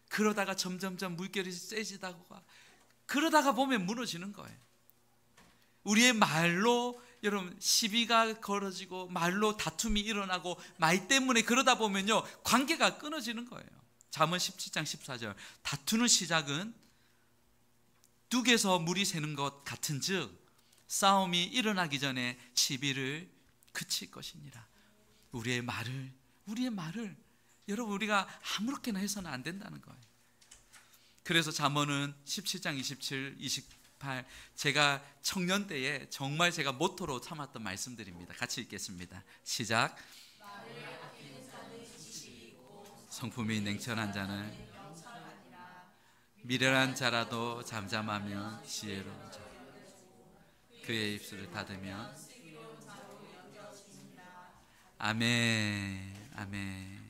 그러다가 점점점 물결이 세지다가 그러다가 보면 무너지는 거예요. 우리의 말로 여러분 시비가 걸어지고 말로 다툼이 일어나고 말 때문에 그러다 보면요 관계가 끊어지는 거예요. 잠언 17장 14절 다투는 시작은 둑에서 물이 새는 것 같은즉 싸움이 일어나기 전에 시비를 그칠 것이니라. 우리의 말을 여러분 우리가 아무렇게나 해서는 안 된다는 거예요. 그래서 잠언은 17장 27, 28 제가 청년 때에 정말 제가 모토로 삼았던 말씀들입니다. 같이 읽겠습니다. 시작. 성품이 냉철한 자는 미련한 자라도 잠잠하면 지혜로운 자 그의 입술을 닫으면 아멘. 아멘.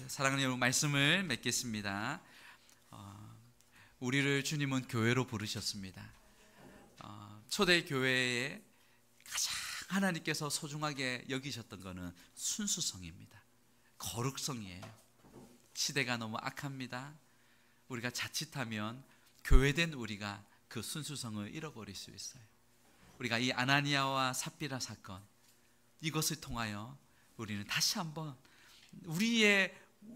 사랑하는 여러분 말씀을 맺겠습니다. 우리를 주님은 교회로 부르셨습니다. 초대교회에 가장 하나님께서 소중하게 여기셨던 것은 순수성입니다. 거룩성이에요. 시대가 너무 악합니다. 우리가 자칫하면 교회된 우리가 그 순수성을 잃어버릴 수 있어요. 우리가 이 아나니아와 삽비라 사건 이것을 통하여 우리는 다시 한번 우리의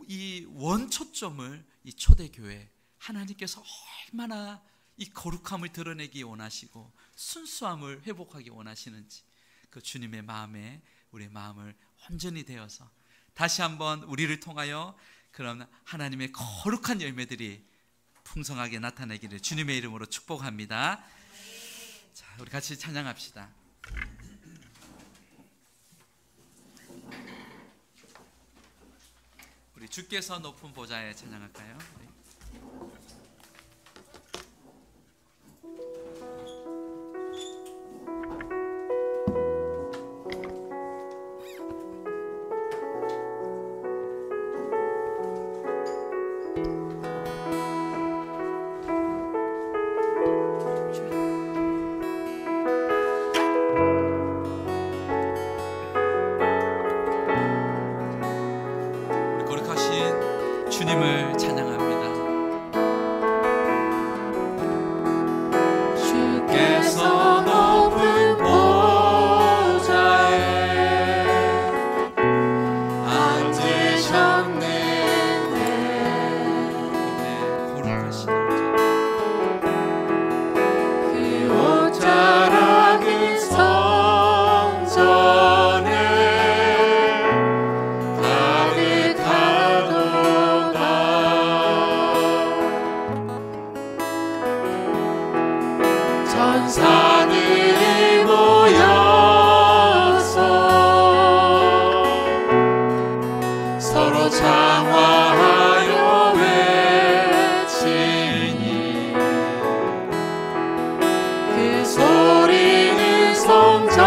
이 원초점을 이 초대교회 하나님께서 얼마나 이 거룩함을 드러내기 원하시고 순수함을 회복하기 원하시는지 그 주님의 마음에 우리의 마음을 온전히 되어서 다시 한번 우리를 통하여 그런 하나님의 거룩한 열매들이 풍성하게 나타내기를 주님의 이름으로 축복합니다. 자, 우리 같이 찬양합시다. 우리 주께서 높은 보좌에 찬양할까요? 주님을 찬양합니다. 주께서 높은 보좌에 앉으셨는데 거룩하신 그 옷 자락은 성전에 천사들이 모여서 서로 장화하여 외치니 그 소리는 성전에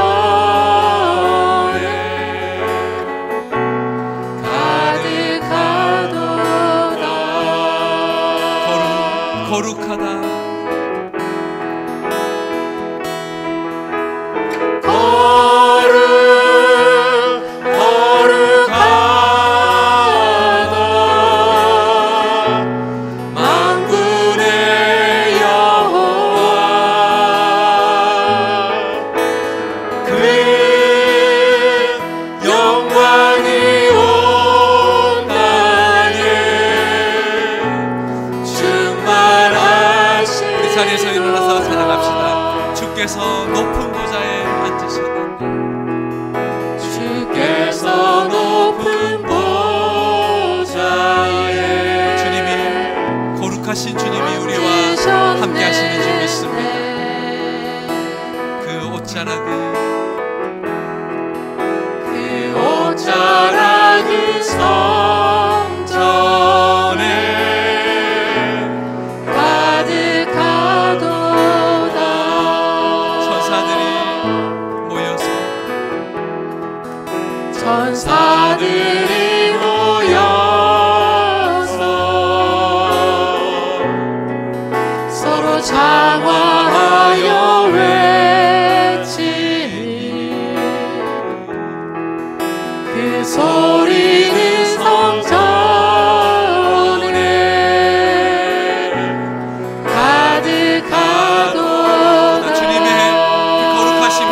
가득하도다. 거룩하다. 자리에서 일어나서 찬양합시다. 주께서 높은 보좌에 앉으셨는데 주께서 높은 보좌에 주님이 거룩하신 주님이 우리와 함께 하시는 줄 믿습니다. 그 옷자락은 성전에 천사들이 모여서 서로 장화하여 외치니 그 소리는 성전에 가득하도다. 주님의 그 거룩하심을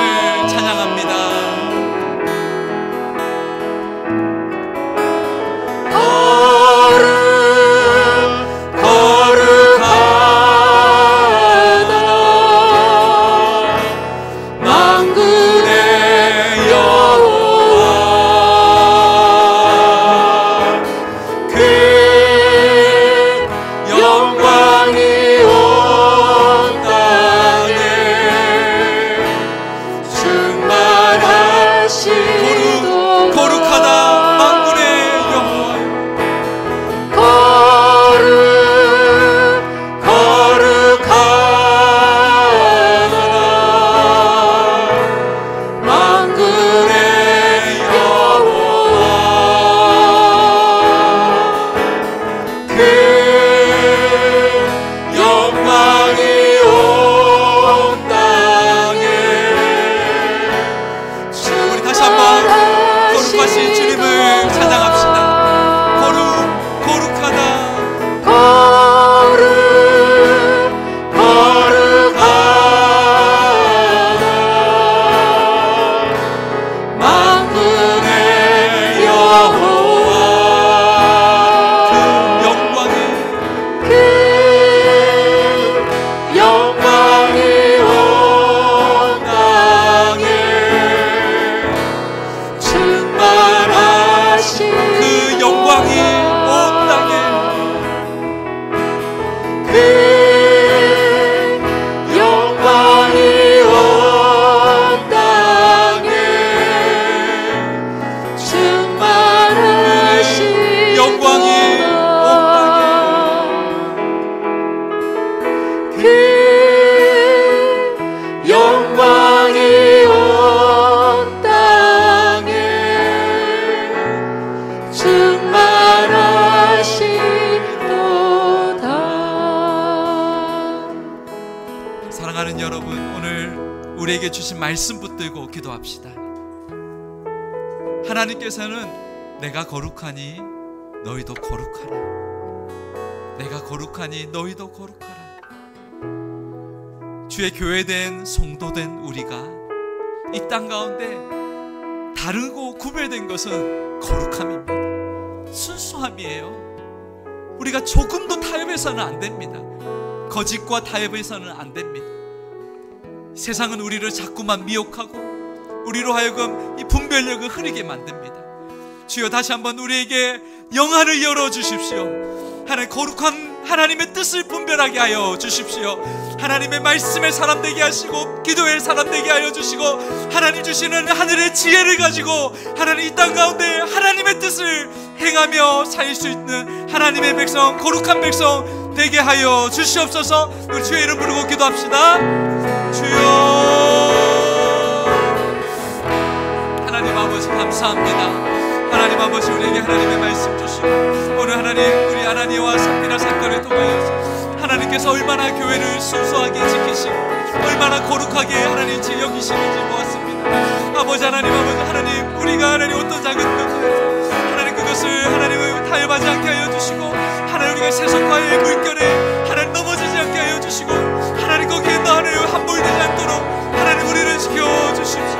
사랑하는 여러분, 오늘 우리에게 주신 말씀 붙들고 기도합시다. 하나님께서는 내가 거룩하니 너희도 거룩하라. 내가 거룩하니 너희도 거룩하라. 주의 교회된 성도된 우리가 이 땅 가운데 다르고 구별된 것은 거룩함입니다. 순수함이에요. 우리가 조금도 타협해서는 안 됩니다. 거짓과 타협해서는 안 됩니다. 세상은 우리를 자꾸만 미혹하고 우리로 하여금 이 분별력을 흐리게 만듭니다. 주여, 다시 한번 우리에게 영안을 열어주십시오. 하나님, 거룩한 하나님의 뜻을 분별하게 하여 주십시오. 하나님의 말씀의 사람 되게 하시고 기도의 사람 되게 하여 주시고, 하나님 주시는 하늘의 지혜를 가지고 하나님 이 땅 가운데 하나님의 뜻을 행하며 살 수 있는 하나님의 백성, 거룩한 백성 되게 하여 주시옵소서. 우리 주의 이름 부르고 기도합시다. 주여, 하나님 아버지 감사합니다. 하나님 아버지, 우리에게 하나님의 말씀 주시고 오늘 하나님 우리 아나니아와 삽비라 사건을 통하여서 하나님께서 얼마나 교회를 순수하게 지키시고 얼마나 거룩하게 하나님 여기시는지 보았습니다. 아버지 하나님, 아버지 하나님, 우리가 하나님 어떤 작은 것을 하나님 그것을 하나님을 타협하지 않게 하여 주시고, 하나님 우리가 세속과의 물결에 하나님 넘어지지 않게 하여 주시고, 하나님 거기에 하나님 함몰되지 않도록 하나님 우리를 지켜 주십시오.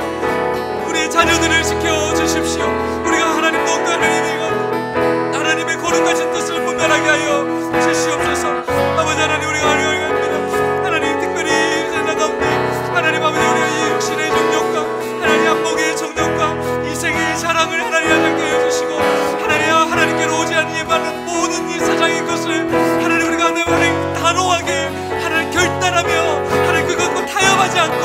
우리의 자녀들을 지켜 주십시오. 우리가 하나님 더욱더 하나님의 거룩하신 뜻을 분별하게 하여 주시옵소서. 아버지 하나님, 우리가 하나님 특별히 세상 가운데 하나님 아버지, 우리가 이 육신의 정욕과 하나님 안목의 정욕과 이 세계의 사랑을 하나님 하게 하여 주시고, 하나님께로 오지 않는 많은 모든 이 세상의 것을 하나님 우리가 하나님 단호하게 하나님 결단하며 하나님 그것과 타협하지 않고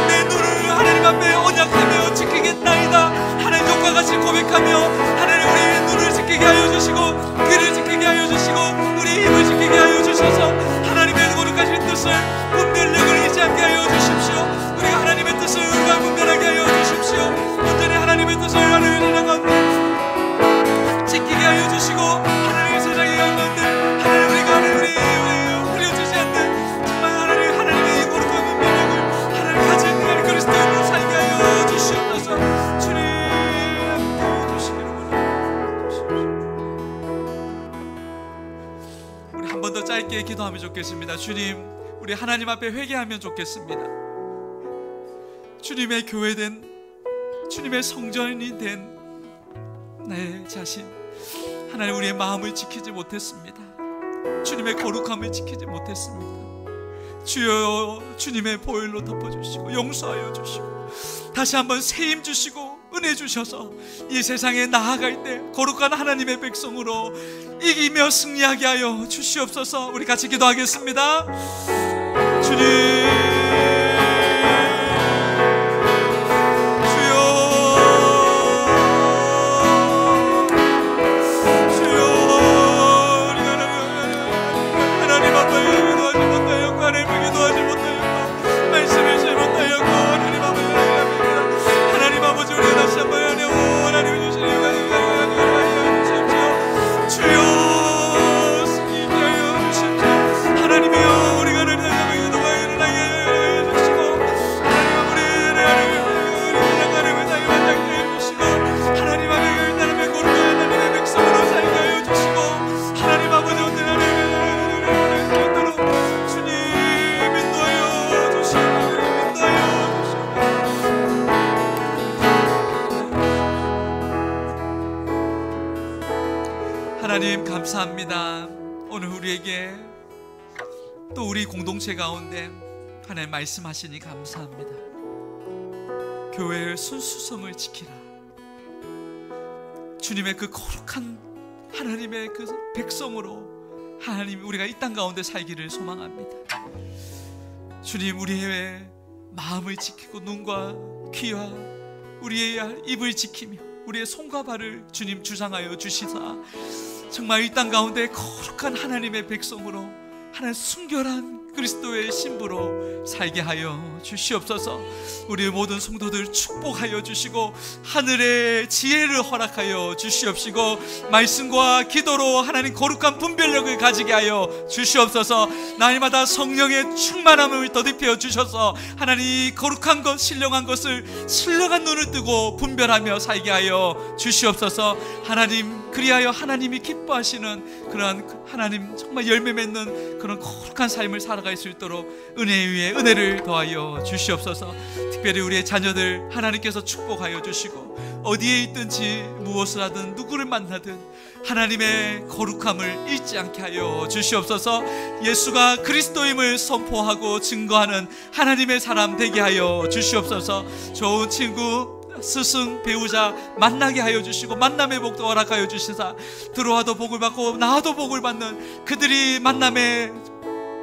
내 눈을 하나님 앞에 언약하며 지키겠나이다 하나님 욕과 같이 고백하며 하나님 우리의 눈을 지키게 하여 주시고 귀를 지키게 하여 주시고 우리 힘을 지키게 하여 주셔서 하나님의 거룩하신 뜻을 분별력을 잃지 않게 하여 주십시오. 우리가 하나님의 뜻을 우리가 분별하게 하여 주십시오. 온전히 하나님의 뜻을 하나님의 세상 가운데 지키게 하여 주시고, 하나님의 세상에 가운데 하나님 우리가 우리 흐려지지 않는 정말 하나님의 이 거룩한 분별력을 하나님 가진 하나님 그리스도인으로 살게 하여 주시옵소서. 주님 함께 주시기를 원합니다. 우리 한 번 더 짧게 기도하면 좋겠습니다. 주님, 우리 하나님 앞에 회개하면 좋겠습니다. 주님의 교회된, 주님의 성전이 된 내 자신, 하나님 우리의 마음을 지키지 못했습니다. 주님의 거룩함을 지키지 못했습니다. 주여, 주님의 보혈로 덮어주시고 용서하여 주시고 다시 한번 세임 주시고 은혜 주셔서 이 세상에 나아갈 때 거룩한 하나님의 백성으로 이기며 승리하게 하여 주시옵소서. 우리 같이 기도하겠습니다. 주님, 하나님 감사합니다. 오늘 우리에게 또 우리 공동체 가운데 하나님 말씀하시니 감사합니다. 교회의 순수성을 지키라. 주님의 그 거룩한 하나님의 그 백성으로 하나님 우리가 이 땅 가운데 살기를 소망합니다. 주님, 우리의 마음을 지키고 눈과 귀와 우리의 입을 지키며 우리의 손과 발을 주님 주장하여 주시사 정말 이 땅 가운데 거룩한 하나님의 백성으로 하나님 순결한 그리스도의 신부로 살게 하여 주시옵소서. 우리 모든 성도들 축복하여 주시고 하늘의 지혜를 허락하여 주시옵시고 말씀과 기도로 하나님 거룩한 분별력을 가지게 하여 주시옵소서. 날마다 성령의 충만함을 더딥혀 주셔서 하나님 거룩한 것, 신령한 것을 신령한 눈을 뜨고 분별하며 살게 하여 주시옵소서. 하나님, 그리하여 하나님이 기뻐하시는 그러한 하나님 정말 열매 맺는 그런 거룩한 삶을 살아갈 수 있도록 은혜 위에 은혜를 더하여 주시옵소서. 특별히 우리의 자녀들 하나님께서 축복하여 주시고 어디에 있든지 무엇을 하든 누구를 만나든 하나님의 거룩함을 잊지 않게 하여 주시옵소서. 예수가 그리스도임을 선포하고 증거하는 하나님의 사람 되게 하여 주시옵소서. 좋은 친구, 스승, 배우자 만나게 하여 주시고 만남의 복도 허락하여 주시사 들어와도 복을 받고 나와도 복을 받는 그들이 만남의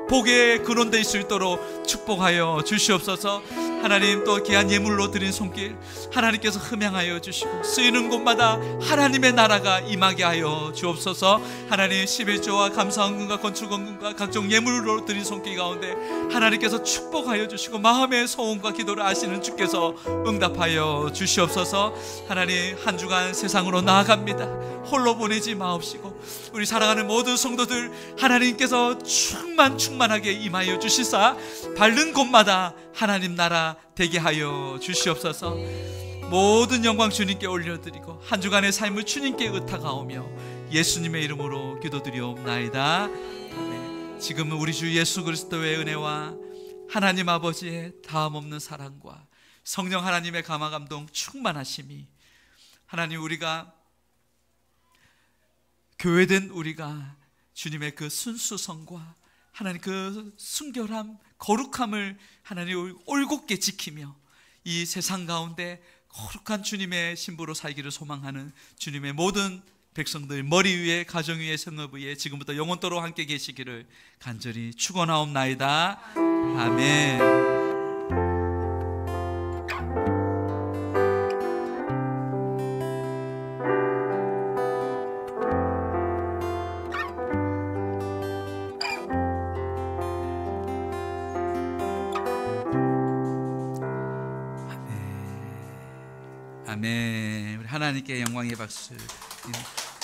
복에 근원될 수 있도록 축복하여 주시옵소서. 하나님, 또 귀한 예물로 드린 손길 하나님께서 흠양하여 주시고 쓰이는 곳마다 하나님의 나라가 임하게 하여 주옵소서. 하나님, 11조와 감사헌금과 건축헌금과 각종 예물로 드린 손길 가운데 하나님께서 축복하여 주시고 마음의 소원과 기도를 아시는 주께서 응답하여 주시옵소서. 하나님, 한 주간 세상으로 나아갑니다. 홀로 보내지 마옵시고 우리 사랑하는 모든 성도들 하나님께서 충만하게 임하여 주시사 밟는 곳마다 하나님 나라 되게 하여 주시옵소서. 모든 영광 주님께 올려드리고 한 주간의 삶을 주님께 의탁하오며 예수님의 이름으로 기도드리옵나이다. 아멘. 지금은 우리 주 예수 그리스도의 은혜와 하나님 아버지의 다함없는 사랑과 성령 하나님의 감화감동 충만하심이 하나님, 우리가 교회된 우리가 주님의 그 순수성과 하나님 그 순결함, 거룩함을 하나님 올곧게 지키며 이 세상 가운데 거룩한 주님의 신부로 살기를 소망하는 주님의 모든 백성들 머리 위에, 가정 위에, 성읍 위에 지금부터 영원토록 함께 계시기를 간절히 축원하옵나이다. 아멘. 아멘. 우리 하나님께 영광의 박수.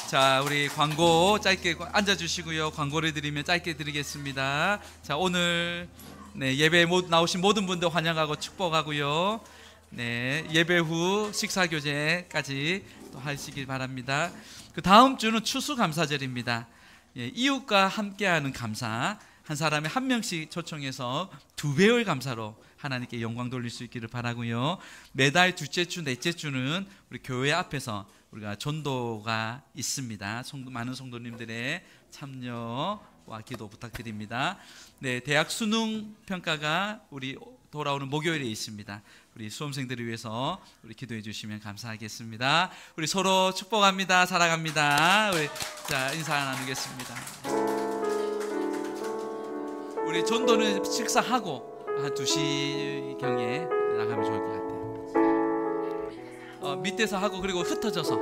자, 우리 광고 짧게 앉아주시고요. 광고를 드리면 짧게 드리겠습니다. 자, 오늘 예배 나오신 모든 분들 환영하고 축복하고요. 예배 후 식사 교제까지 또 하시길 바랍니다. 그 다음 주는 추수감사절입니다. 이웃과 함께하는 감사, 한 사람에 한 명씩 초청해서 2배의 감사로 하나님께 영광 돌릴 수 있기를 바라고요. 매달 둘째 주, 넷째 주는 우리 교회 앞에서 우리가 전도가 있습니다. 많은 성도님들의 참여와 기도 부탁드립니다. 대학 수능 평가가 우리 돌아오는 목요일에 있습니다. 우리 수험생들을 위해서 우리 기도해 주시면 감사하겠습니다. 우리 서로 축복합니다. 사랑합니다. 자, 인사 나누겠습니다. 우리 전도는 식사하고 한 2시경에 나가면 좋을 것 같아요. 밑에서 하고 그리고 흩어져서